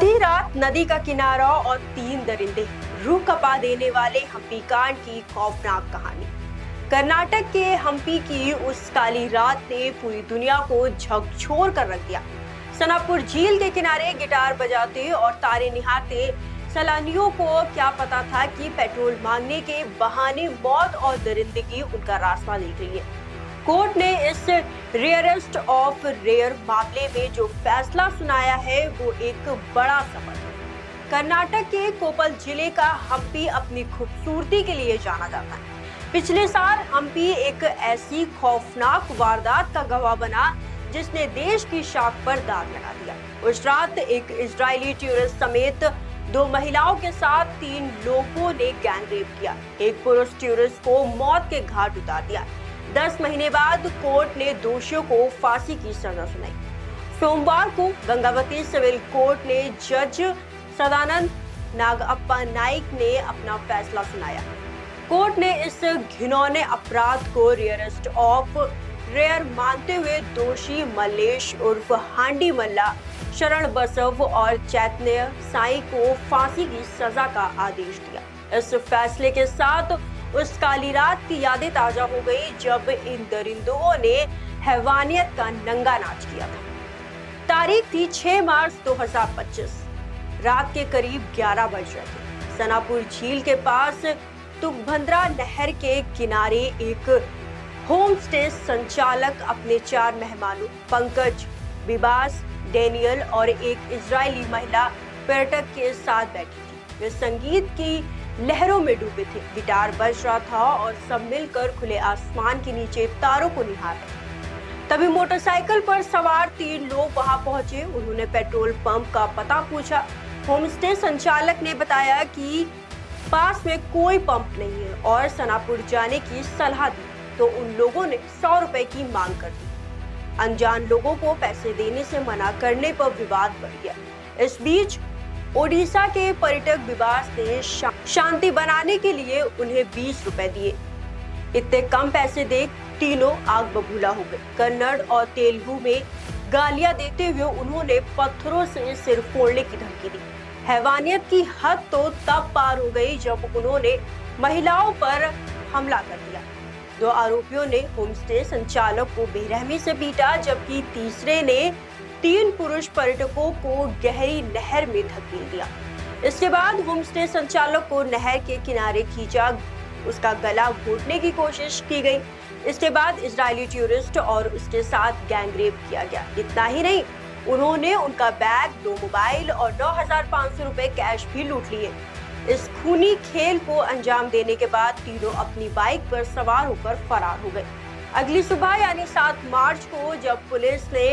आधी रात नदी का किनारा और 3 दरिंदे, रूह कपा देने वाले हम्पी कांड की खौफनाक कहानी। कर्नाटक के हम्पी की उस काली रात ने पूरी दुनिया को झकझोर कर रख दिया। सनापुर झील के किनारे गिटार बजाते और तारे निहारते सैलानियों को क्या पता था कि पेट्रोल मांगने के बहाने मौत और दरिंदगी उनका रास्ता देख रही है। कोर्ट ने इस रेयरेस्ट ऑफ रेयर मामले में जो फैसला सुनाया है वो एक बड़ा सफर है। कर्नाटक के कोप्पल जिले का हम्पी अपनी खूबसूरती के लिए जाना जाता है। पिछले साल हम्पी एक ऐसी खौफनाक वारदात का गवाह बना जिसने देश की शाख पर दाग लगा दिया। उस रात एक इजरायली टूरिस्ट समेत 2 महिलाओं के साथ 3 लोगों ने गैंगरेप किया। एक पुरुष टूरिस्ट को मौत के घाट उतार दिया। 10 महीने बाद कोर्ट ने दोषियों को फांसी की सजा सुनाई। सोमवार को गंगावती सिविल कोर्ट ने जज सदानंद नागप्पा नाइक ने अपना फैसला सुनाया। कोर्ट ने इस घिनौने अपराध को रेयरेस्ट ऑफ रेयर मानते हुए दोषी मल्लेश उर्फ हांडी मल्ला, शरण बसव और चैतन्य साई को फांसी की सजा का आदेश दिया। इस फैसले के साथ उस काली रात की यादें ताजा हो गई जब इन दरिंदों ने हैवानियत का नंगा नाच किया था। तारीख थी 6 मार्च 2025। रात के करीब 11 बज रहे थे। सनापुर झील के पास तुंगभद्रा नहर के किनारे एक होम स्टे संचालक अपने 4 मेहमानों पंकज, बिबास, डेनियल और एक इजरायली महिला पर्यटक के साथ बैठी थी। वे संगीत की लहरों में डूबे थे। गिटार बज रहा था और सब मिलकर खुले आसमान के नीचे तारों को निहार रहे। तभी मोटरसाइकिल पर सवार 3 लोग वहां पहुंचे। उन्होंने पेट्रोल पंप का पता पूछा। होमस्टे संचालक ने बताया कि पास में कोई पंप नहीं है और सनापुर जाने की सलाह दी, तो उन लोगों ने 100 रुपए की मांग कर दी। अनजान लोगों को पैसे देने से मना करने पर विवाद बढ़ गया। इस बीच ओडिशा के पर्यटक विभाग ने शांति बनाने के लिए उन्हें 20 रुपए दिए। इतने कम पैसे देख तीनों आग बबूला हो गए। कन्नड़ और तेलुगु में गालियां देते हुए उन्होंने पत्थरों से सिर फोड़ने की धमकी दी। हैवानियत की हद तो तब पार हो गई जब उन्होंने महिलाओं पर हमला कर दिया। 2 आरोपियों ने होमस्टे संचालक को बेरहमी से पीटा, जबकि तीसरे ने 3 पुरुष पर्यटकों को गहरी नहर में धकेल दिया। इसके बाद होमस्टे संचालक को नहर के किनारे खींचा, उसका गला घोटने की कोशिश की गई। इसके बाद इजरायली टूरिस्ट और उसके साथ गैंगरेप किया गया। इतना ही नहीं, उन्होंने उनका बैग, 2 मोबाइल और 9,500 रुपए कैश भी लूट लिए। इस खूनी खेल को अंजाम देने के बाद तीनों अपनी बाइक पर सवार होकर फरार हो गए। अगली सुबह यानी 7 मार्च को जब पुलिस ने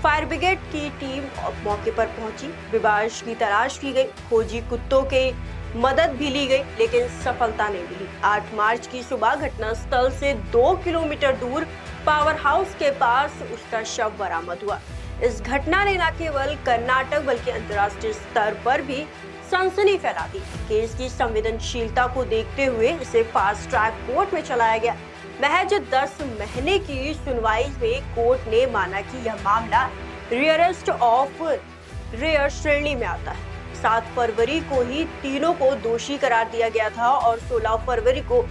फायर ब्रिगेड की टीम मौके पर पहुंची, विभाष की तलाश की गई। खोजी कुत्तों के मदद भी ली गई, लेकिन सफलता नहीं मिली। 8 मार्च की सुबह घटनास्थल से 2 किलोमीटर दूर पावर हाउस के पास उसका शव बरामद हुआ। इस घटना ने न केवल कर्नाटक बल्कि अंतर्राष्ट्रीय स्तर पर भी सनसनी फैला दी। केस की संवेदनशीलता को देखते हुए इसे फास्ट ट्रैक कोर्ट में चलाया गया। महज 10 महीने की सुनवाई में कोर्ट ने माना कि यह मामला रेयरेस्ट ऑफ रेयर श्रेणी में आता है। 7 फरवरी को ही तीनों को दोषी करार दिया गया था और 16 फरवरी को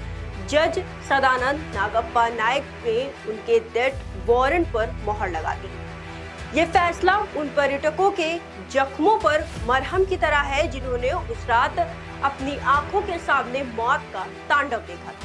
जज सदानंद नागप्पा नाइक ने उनके डेथ वारंट पर मोहर लगा दी। ये फैसला उन पर्यटकों के जख्मों पर मरहम की तरह है जिन्होंने उस रात अपनी आंखों के सामने मौत का तांडव देखा था।